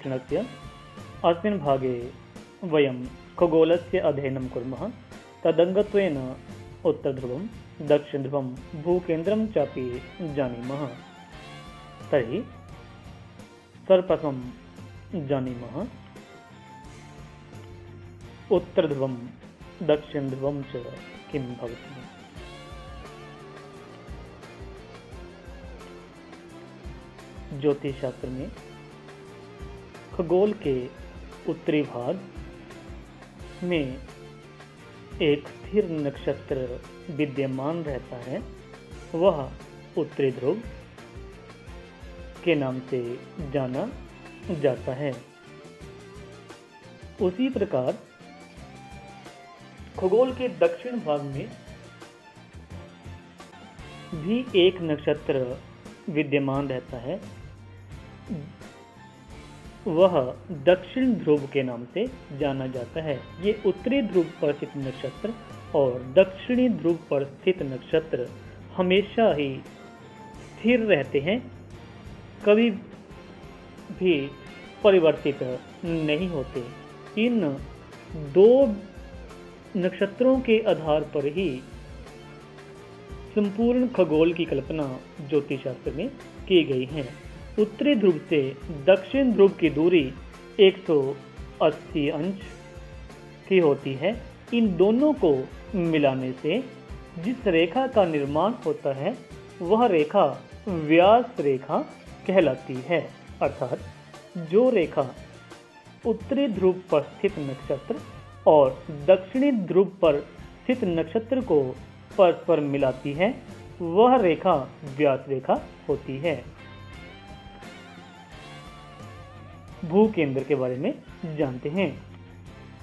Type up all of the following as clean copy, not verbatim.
दर्शनस्य अस्मिन् भागे वयं खगोलस्य अध्ययनं कुर्मः। तदङ्गत्वेन उत्तरध्रुवं दक्षिणध्रुवं भूकेन्द्रं चापि जानीमः। तर्हि सर्वप्रथमं जानीमः उत्तरध्रुवं दक्षिणध्रुवं च किं भवति। ज्योतिषशास्त्र में खगोल के उत्तरी भाग में एक स्थिर नक्षत्र विद्यमान रहता है, वह उत्तरी ध्रुव के नाम से जाना जाता है। उसी प्रकार खगोल के दक्षिण भाग में भी एक नक्षत्र विद्यमान रहता है, वह दक्षिण ध्रुव के नाम से जाना जाता है। ये उत्तरी ध्रुव पर स्थित नक्षत्र और दक्षिणी ध्रुव पर स्थित नक्षत्र हमेशा ही स्थिर रहते हैं, कभी भी परिवर्तित नहीं होते। इन दो नक्षत्रों के आधार पर ही संपूर्ण खगोल की कल्पना ज्योतिष शास्त्र में की गई है। उत्तरी ध्रुव से दक्षिण ध्रुव की दूरी 180 अंश की होती है। इन दोनों को मिलाने से जिस रेखा का निर्माण होता है वह रेखा व्यास रेखा कहलाती है। अर्थात जो रेखा उत्तरी ध्रुव पर स्थित नक्षत्र और दक्षिणी ध्रुव पर स्थित नक्षत्र को परस्पर मिलाती है वह रेखा व्यास रेखा होती है। भू केंद्र के बारे में जानते हैं।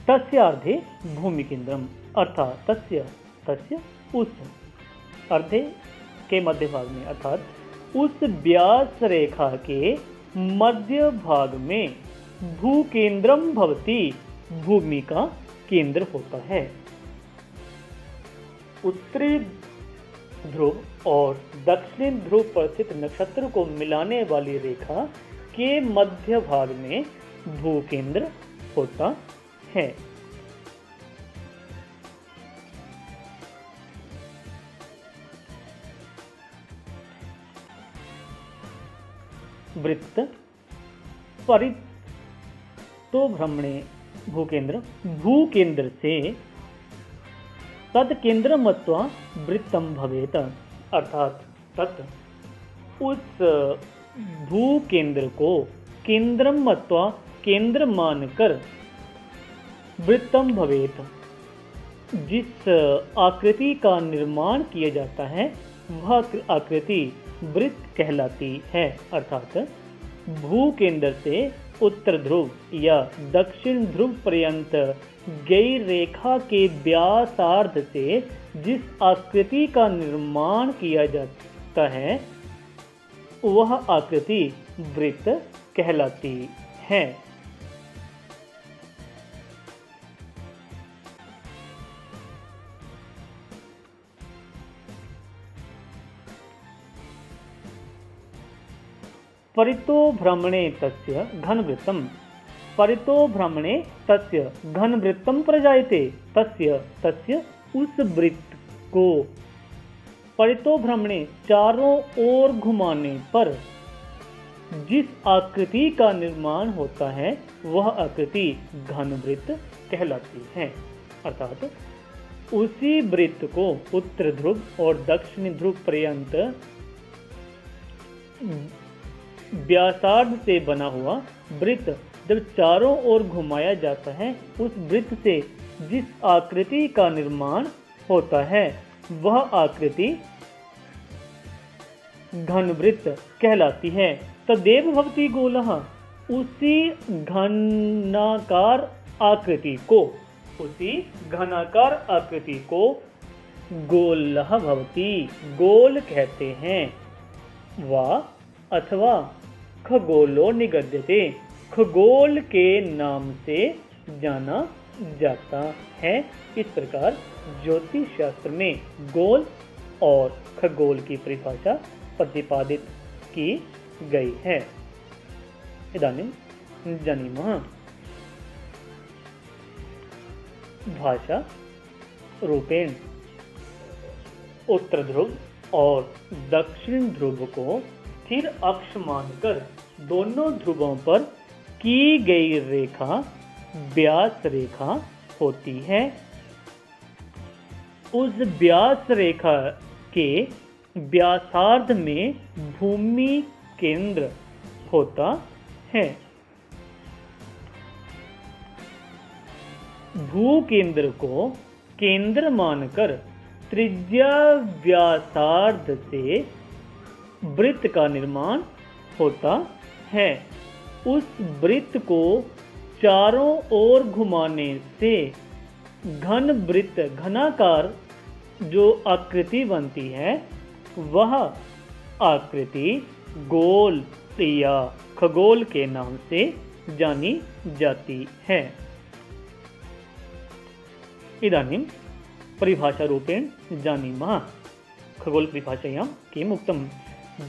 तस्यार्धे भूमि केंद्रम अर्थात तस्य उस अर्धे के मध्य भाग में अर्थात उस व्यास रेखा के मध्य भाग में भू केंद्रम भवति, भूमि का केंद्र होता है। उत्तरी ध्रुव और दक्षिणी ध्रुव पर स्थित नक्षत्र को मिलाने वाली रेखा के मध्य भाग में भू केंद्र होता है। वृत्त परितो भ्रमणे भूकेंद्र, भूकेंद्र से तद केंद्र मत्वा वृत्तम भवेत, अर्थात तत् उस भू केंद्र को केंद्रम मत्वा केंद्र मानकर वृत्तम भवेत, जिस आकृति का निर्माण किया जाता है वह आकृति वृत्त कहलाती है। अर्थात भू केंद्र से उत्तर ध्रुव या दक्षिण ध्रुव पर्यंत गई रेखा के व्यासार्ध से जिस आकृति का निर्माण किया जाता है वह आकृति वृत्त कहलाती है। परितो भ्रमणे तस्य घनवृत्तम, परितो भ्रमणे तस्य घनवृत्तम प्रजायते, तस्य उस वृत्त को परितो भ्रमणे चारों ओर घुमाने पर जिस आकृति का निर्माण होता है वह आकृति घनवृत्त कहलाती है। अर्थात उसी वृत्त को उत्तर ध्रुव और दक्षिण ध्रुव पर्यंत व्यासार्ध से बना हुआ वृत्त जब चारों ओर घुमाया जाता है उस वृत्त से जिस आकृति का निर्माण होता है वह आकृति घनवृत्त कहलाती है। तदेव भवति गोलः, उसी घनाकार आकृति को, उसी घनाकार आकृति को गोलः भवति, गोल कहते हैं। वा अथवा खगोलो निगद्यते, खगोल के नाम से जाना जाता है। इस प्रकार ज्योतिष शास्त्र में गोल और खगोल की परिभाषा प्रतिपादित की गई है। इदानीं जानीमः। भाषा रूपेण उत्तर ध्रुव और दक्षिण ध्रुव को स्थिर अक्ष मानकर दोनों ध्रुवों पर की गई रेखा व्यास रेखा होती है। उस व्यास रेखा के व्यासार्ध में भूमि केंद्र होता है। भू केंद्र को केंद्र मानकर त्रिज्या व्यासार्ध से वृत्त का निर्माण होता है। उस वृत्त को चारों ओर घुमाने से घन वृत्त घनाकार जो आकृति बनती है वह आकृति गोल या खगोल के नाम से जानी जाती है। इदानीं परिभाषारूपेण जानीमः। खगोल परिभाषायां किम् उक्तम्?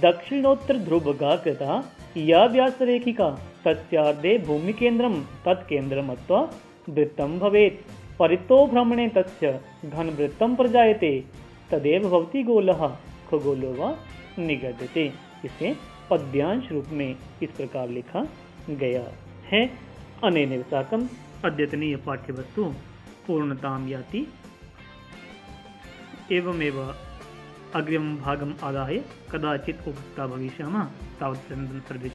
दक्षिणोत्तर ध्रुवगा कृता या व्यासरेखिका तस्यार्धे भूमिकेन्द्रं तत्केन्द्रं मत्वा वृत्तं भवेत्। परितो भ्रमणे तस्य घनवृत्तं प्रजायते तदेव भवति गोलः खगोलो वा निगद्यते। इसे पद्यांश रूप में इस प्रकार लिखा गया है। अनेन साकम् अद्यतनीय पाठ्यवस्तु पूर्णतां याति। एवमेव अग्रिमं भागम् आदाय कदाचित् उपस्थिताः भविष्यामः। तावत् सर्वे